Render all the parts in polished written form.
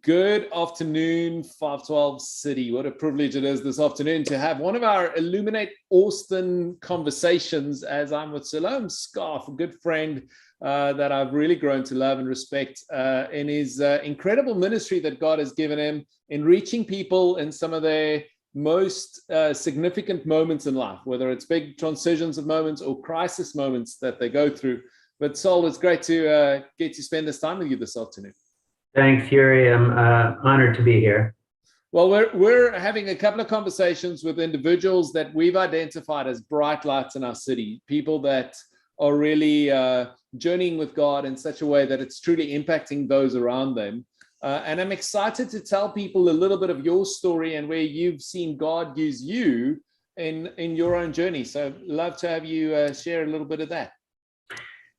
Good afternoon, 512 City. What a privilege it is this afternoon to have one of our Illuminate Austin conversations as I'm with Solome Skaff, a good friend that I've really grown to love and respect in his incredible ministry that God has given him in reaching people in some of their most significant moments in life, whether it's big transitions of moments or crisis moments that they go through. But Sol, it's great to get to spend this time with you this afternoon. Thanks, Yuri. I'm honored to be here. Well, we're having a couple of conversations with individuals that we've identified as bright lights in our city, people that are really journeying with God in such a way that it's truly impacting those around them. And I'm excited to tell people a little bit of your story and where you've seen God use you in your own journey. So love to have you share a little bit of that.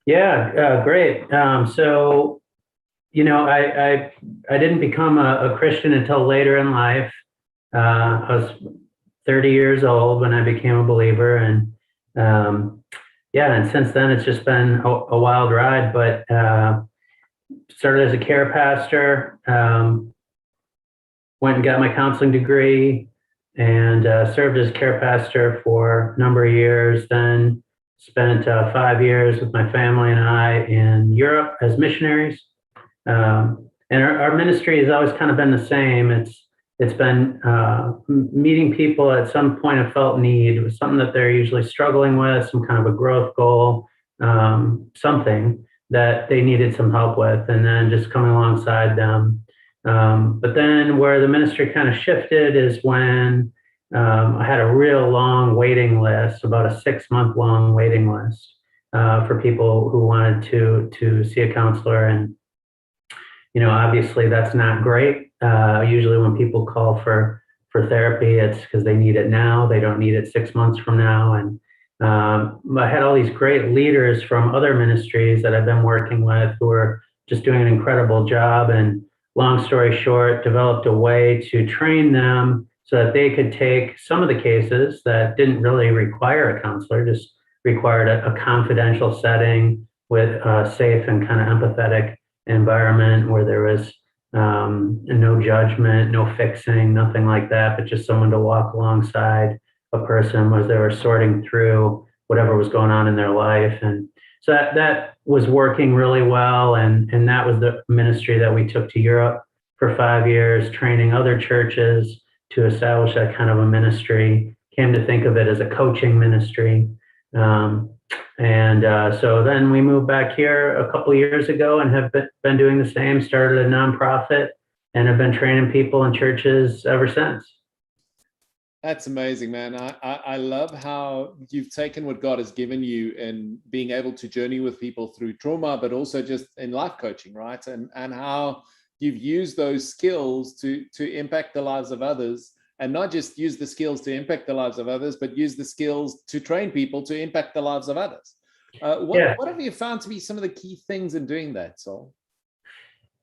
Yeah, great. So, you know, I didn't become a Christian until later in life. I was 30 years old when I became a believer, and and since then it's just been a wild ride. But started as a care pastor, went and got my counseling degree, and served as care pastor for a number of years. Then spent 5 years with my family and I in Europe as missionaries. And our ministry has always kind of been the same. It's been meeting people at some point of felt need. It was something that they're usually struggling with, some kind of a growth goal, something that they needed some help with, and then just coming alongside them. But then where the ministry kind of shifted is when I had a real long waiting list, about a 6-month long waiting list for people who wanted to see a counselor. And obviously that's not great. Usually when people call for therapy, it's because they need it now. They don't need it 6 months from now. And I had all these great leaders from other ministries that I've been working with who are just doing an incredible job. And long story short, developed a way to train them so that they could take some of the cases that didn't really require a counselor, just required a confidential setting with a safe and kind of empathetic environment where there was no judgment, no fixing, nothing like that, but just someone to walk alongside a person as they were sorting through whatever was going on in their life. And so that was working really well. And that was the ministry that we took to Europe for 5 years, training other churches to establish that kind of a ministry. Came to think of it as a coaching ministry. So then we moved back here a couple of years ago and have been doing the same, started a nonprofit, and have been training people in churches ever since. That's amazing, man. I love how you've taken what God has given you and being able to journey with people through trauma, but also just in life coaching, right? And how you've used those skills to impact the lives of others. And not just use the skills to impact the lives of others, but use the skills to train people to impact the lives of others. What have you found to be some of the key things in doing that, Sol?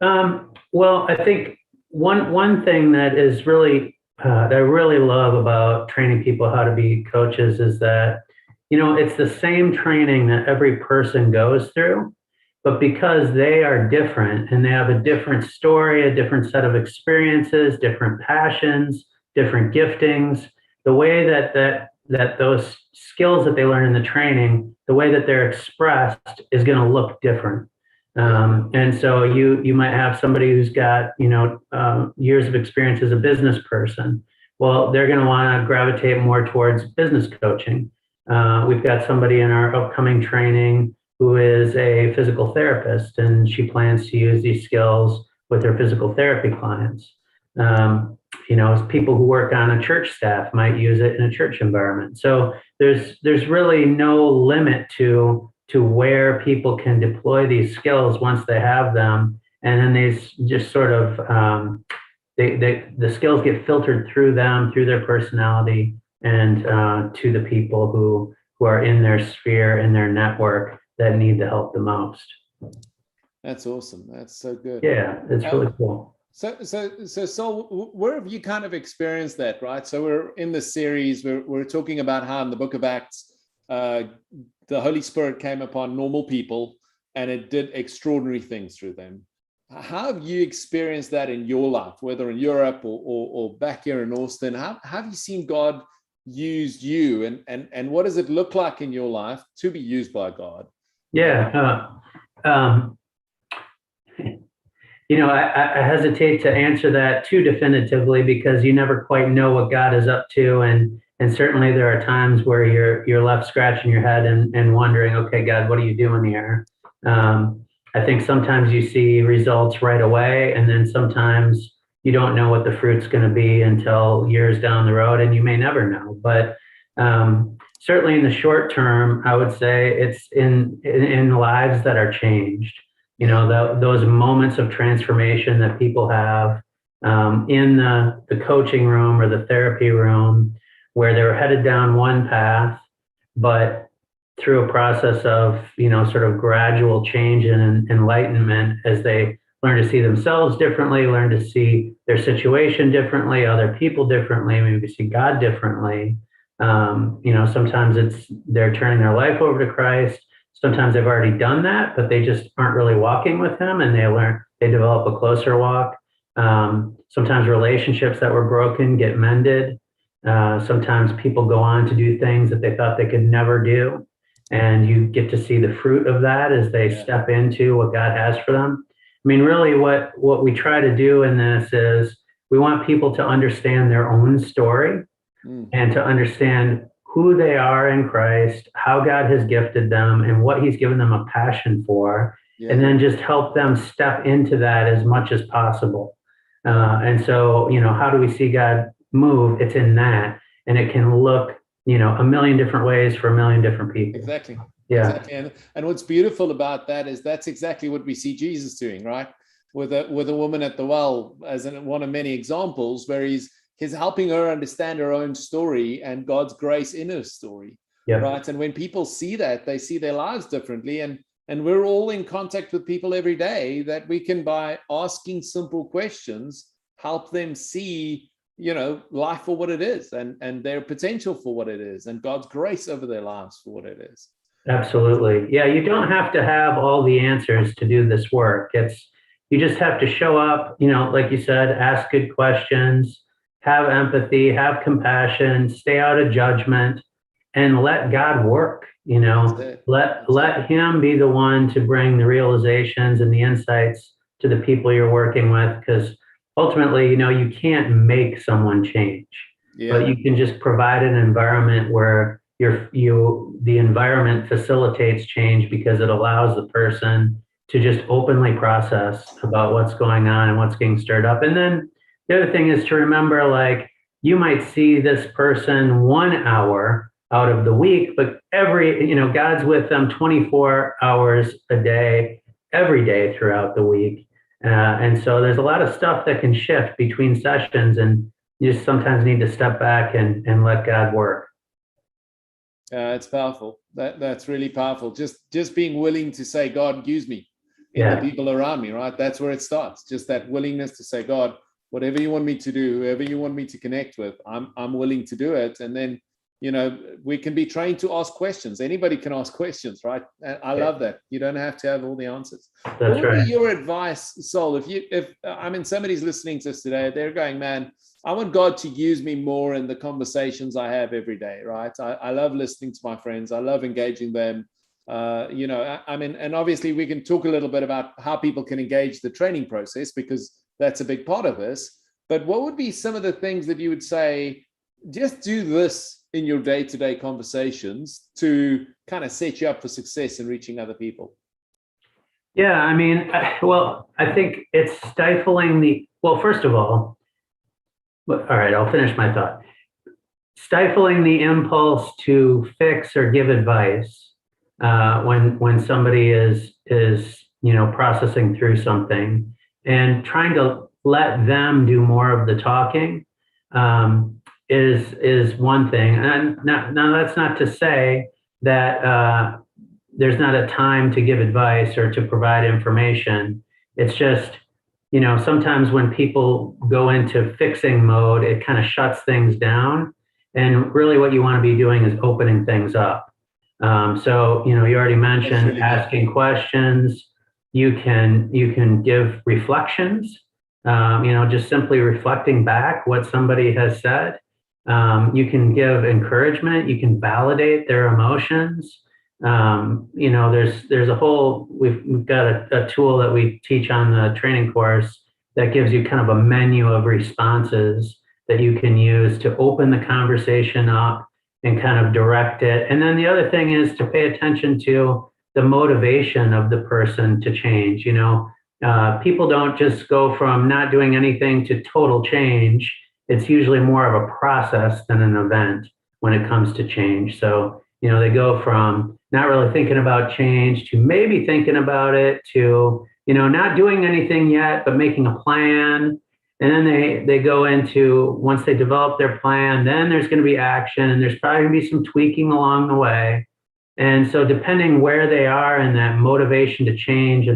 Well, I think one thing that is really that I really love about training people how to be coaches is that it's the same training that every person goes through, but because they are different and they have a different story, a different set of experiences, different passions, different giftings, the way that those skills that they learn in the training, the way that they're expressed is going to look different. And so you might have somebody who's got years of experience as a business person. Well, they're going to want to gravitate more towards business coaching. We've got somebody in our upcoming training who is a physical therapist, and she plans to use these skills with her physical therapy clients. People who work on a church staff might use it in a church environment. So there's really no limit to where people can deploy these skills once they have them, and then they just sort of the skills get filtered through them, through their personality, and to the people who are in their sphere, in their network that need the help the most. That's awesome. That's so good. Yeah, it's really cool. So where have you kind of experienced that, right? So we're in this series, we're talking about how in the book of Acts, the Holy Spirit came upon normal people and it did extraordinary things through them. How have you experienced that in your life, whether in Europe or back here in Austin? How have you seen God use you, and what does it look like in your life to be used by God? Yeah. I hesitate to answer that too definitively because you never quite know what God is up to, and certainly there are times where you're left scratching your head and wondering, okay, God, what are you doing here? I think sometimes you see results right away, and then sometimes you don't know what the fruit's going to be until years down the road, and you may never know. But certainly in the short term, I would say it's in lives that are changed. Those moments of transformation that people have in the coaching room or the therapy room, where they're headed down one path, but through a process of sort of gradual change and enlightenment, as they learn to see themselves differently, learn to see their situation differently, other people differently, maybe see God differently. Sometimes they're turning their life over to Christ. Sometimes they've already done that, but they just aren't really walking with him, and they develop a closer walk. Sometimes relationships that were broken get mended. Sometimes people go on to do things that they thought they could never do, and you get to see the fruit of that as they step into what God has for them. I mean, really what we try to do in this is we want people to understand their own story and to understand who they are in Christ, how God has gifted them, and what he's given them a passion for, and then just help them step into that as much as possible. And so, how do we see God move? It's in that, and it can look, a million different ways for a million different people. Exactly. Yeah. Exactly. And what's beautiful about that is that's exactly what we see Jesus doing, right? With a woman at the well, as one of many examples, where he's helping her understand her own story and God's grace in her story, right? And when people see that, they see their lives differently. And we're all in contact with people every day that we can, by asking simple questions, help them see, life for what it is, and their potential for what it is, and God's grace over their lives for what it is. Absolutely. Yeah, you don't have to have all the answers to do this work. You just have to show up, like you said, ask good questions, have empathy, have compassion, stay out of judgment, and let God work. Let him be the one to bring the realizations and the insights to the people you're working with, because ultimately, you can't make someone change, but you can just provide an environment where the environment facilitates change, because it allows the person to just openly process about what's going on and what's getting stirred up. And then the other thing is to remember, you might see this person 1 hour out of the week, but God's with them 24 hours a day, every day throughout the week. And so there's a lot of stuff that can shift between sessions, and you just sometimes need to step back and let God work. It's powerful. That's really powerful. Just being willing to say, God, use me in the people around me, right? That's where it starts. Just that willingness to say, God, whatever you want me to do, whoever you want me to connect with, I'm willing to do it. And then, we can be trained to ask questions. Anybody can ask questions, right? And I love that. You don't have to have all the answers. That's what would right. be your advice, Sol? If somebody's listening to us today, they're going, man, I want God to use me more in the conversations I have every day, right? I love listening to my friends. I love engaging them. And obviously we can talk a little bit about how people can engage the training process, because that's a big part of this. But what would be some of the things that you would say, just do this in your day-to-day conversations to kind of set you up for success in reaching other people? Yeah, I think it's stifling first of all right, I'll finish my thought. Stifling the impulse to fix or give advice when somebody is processing through something, and trying to let them do more of the talking is one thing. And now that's not to say that there's not a time to give advice or to provide information. It's just, sometimes when people go into fixing mode, it kind of shuts things down. And really what you want to be doing is opening things up. So, you already mentioned asking questions, You can give reflections, just simply reflecting back what somebody has said. You can give encouragement. You can validate their emotions. There's a whole, we've got a tool that we teach on the training course that gives you kind of a menu of responses that you can use to open the conversation up and kind of direct it. And then the other thing is to pay attention to the motivation of the person to change. People don't just go from not doing anything to total change. It's usually more of a process than an event when it comes to change. So, they go from not really thinking about change to maybe thinking about it to, not doing anything yet, but making a plan. And then they go into, once they develop their plan, then there's going to be action, and there's probably going to be some tweaking along the way. And so depending where they are in that motivation to change or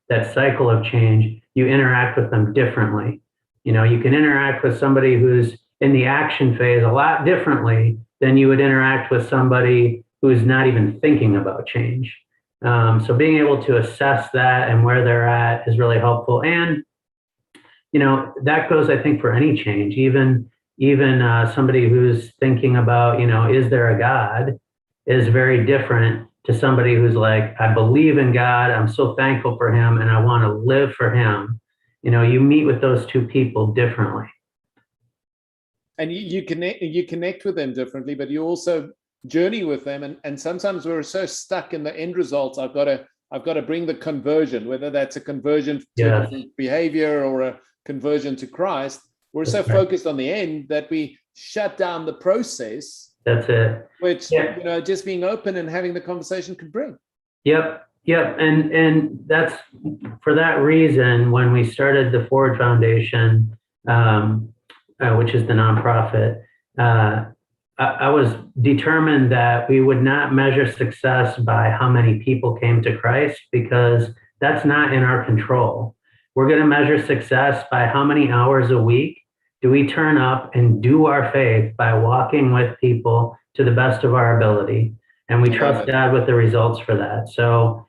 that cycle of change, you interact with them differently. You can interact with somebody who's in the action phase a lot differently than you would interact with somebody who's not even thinking about change. So being able to assess that and where they're at is really helpful. And, that goes, I think, for any change, even somebody who's thinking about, is there a God, is very different to somebody who's like, I believe in God, I'm so thankful for him, and I want to live for him. You meet with those two people differently. And you connect with them differently, but you also journey with them. And sometimes we're so stuck in the end result. I've got to bring the conversion, whether that's a conversion to a different behavior or a conversion to Christ. We're so focused on the end that we shut down the process. That's it. Which, just being open and having the conversation could bring. Yep. And that's for that reason, when we started the Forward Foundation, which is the nonprofit, I was determined that we would not measure success by how many people came to Christ, because that's not in our control. We're going to measure success by how many hours a week do we turn up and do our faith by walking with people to the best of our ability. And we trust God with the results for that. So,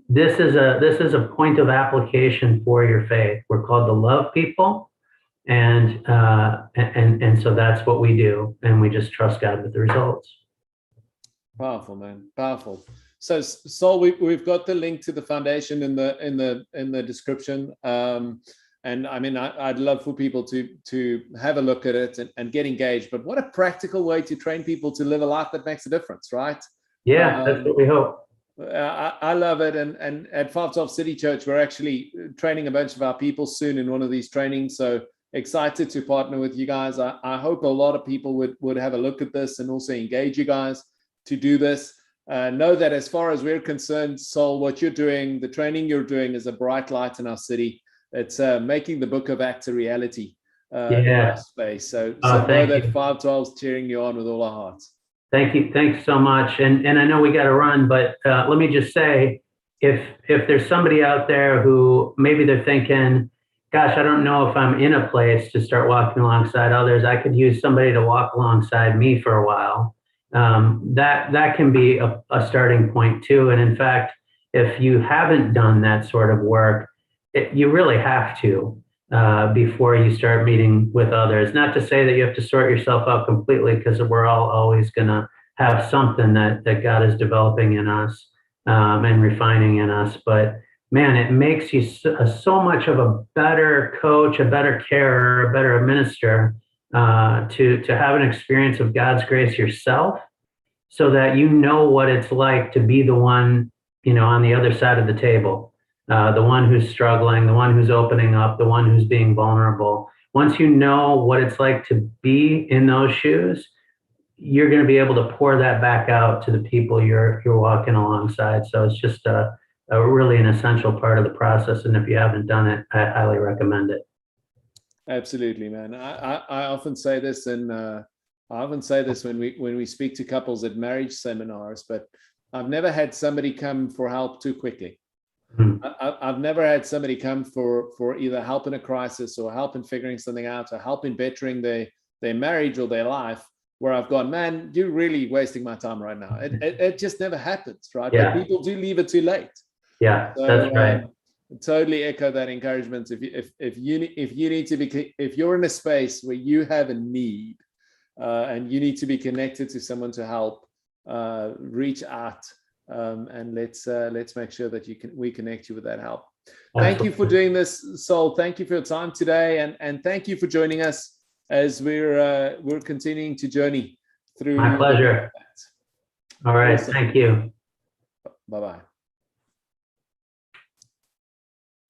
this is a point of application for your faith. We're called to love people. And so that's what we do. And we just trust God with the results. Powerful, man. Powerful. So Saul, we've got the link to the foundation in the description. And I mean, I'd love for people to have a look at it and get engaged. But what a practical way to train people to live a life that makes a difference, right? Yeah, that's what we hope. I love it. And at 512 City Church, we're actually training a bunch of our people soon in one of these trainings. So excited to partner with you guys. I hope a lot of people would have a look at this and also engage you guys to do this. Know that as far as we're concerned, Saul, what you're doing, the training you're doing is a bright light in our city. It's making the book of Acts a reality in our space. So know that 512 is cheering you on with all our hearts. Thank you. Thanks so much. And I know we got to run, but let me just say, if there's somebody out there who maybe they're thinking, gosh, I don't know if I'm in a place to start walking alongside others, I could use somebody to walk alongside me for a while. That can be a starting point too. And in fact, if you haven't done that sort of work, you really have to before you start meeting with others. Not to say that you have to sort yourself out completely, because we're all always going to have something that God is developing in us and refining in us. But man, it makes you so much of a better coach, a better carer, a better minister to have an experience of God's grace yourself, so that you know what it's like to be the one, on the other side of the table. The one who's struggling, the one who's opening up, the one who's being vulnerable. Once you know what it's like to be in those shoes, you're going to be able to pour that back out to the people you're walking alongside. So it's just a really an essential part of the process. And if you haven't done it, I highly recommend it. Absolutely, man. I often say this, and I often say this when we speak to couples at marriage seminars, but I've never had somebody come for help too quickly. I've never had somebody come for either help in a crisis or help in figuring something out or help in bettering their marriage or their life where I've gone, man, you're really wasting my time right now. It just never happens, right? Yeah. But people do leave it too late. Yeah, So, that's right. Totally echo that encouragement. If you need to be, if you're in a space where you have a need, and you need to be connected to someone to help, reach out, and let's make sure that we connect you with that help. Thank you for doing this, Sol. Thank you for your time today, and thank you for joining us as we're continuing to journey through. My pleasure. All right. Awesome. Thank you. Bye-bye.